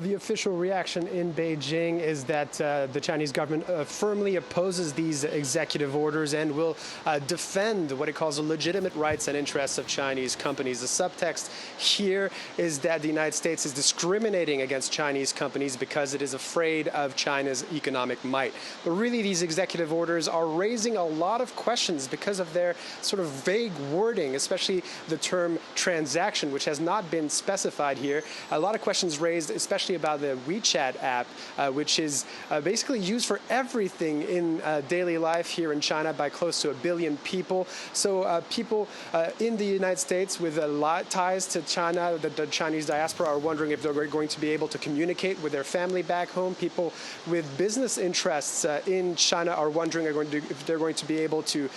The official reaction in Beijing is that the Chinese government firmly opposes these executive orders and will defend what it calls the legitimate rights and interests of Chinese companies. The subtext here is that the United States is discriminating against Chinese companies because it is afraid of China's economic might. But really, these executive orders are raising a lot of questions because of their sort of vague wording, especially the term transaction, which has not been specified here. A lot of questions raised, especially about the WeChat app, which is basically used for everything in daily life here in China by close to 1 billion people. So people in the United States with a lot ties to China, the Chinese diaspora, are wondering if they're going to be able to communicate with their family back home. People with business interests in China are wondering if they're going to be able to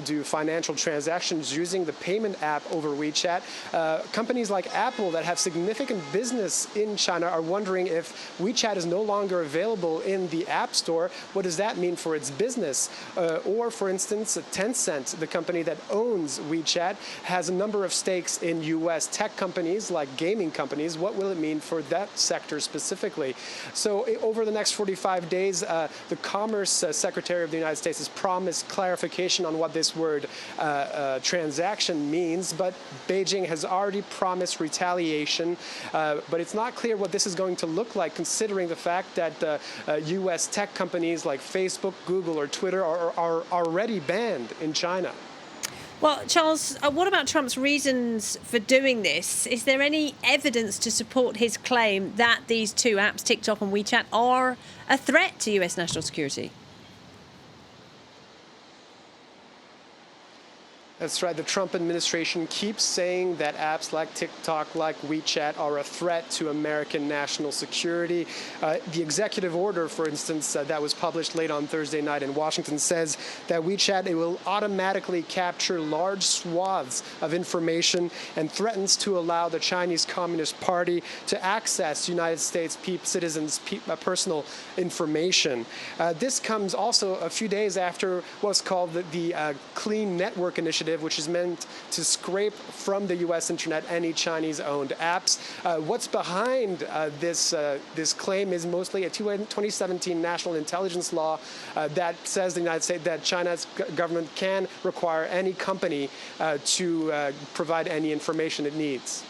do financial transactions using the payment app over WeChat. Companies like Apple that have significant business in China are wondering if WeChat is no longer available in the App Store. What does that mean for its business? Or, for instance, Tencent, the company that owns WeChat, has a number of stakes in U.S. tech companies like gaming companies. What will it mean for that sector specifically? So over the next 45 days, the Commerce Secretary of the United States has promised clarification on what this word transaction means, but Beijing has already promised retaliation. But it's not clear what this is going to look like, considering the fact that U.S. tech companies like Facebook, Google, or Twitter are already banned in China. Well, Charles, what about Trump's reasons for doing this? Is there any evidence to support his claim that these two apps, TikTok and WeChat, are a threat to U.S. national security? That's right. The Trump administration keeps saying that apps like TikTok, like WeChat, are a threat to American national security. The executive order, for instance, that was published late on Thursday night in Washington says that WeChat will automatically capture large swaths of information and threatens to allow the Chinese Communist Party to access United States citizens' personal information. This comes also a few days after what's called the Clean Network Initiative, which is meant to scrape from the U.S. internet any Chinese-owned apps. What's behind this claim is mostly a 2017 national intelligence law that says the United States that China's government can require any company to provide any information it needs.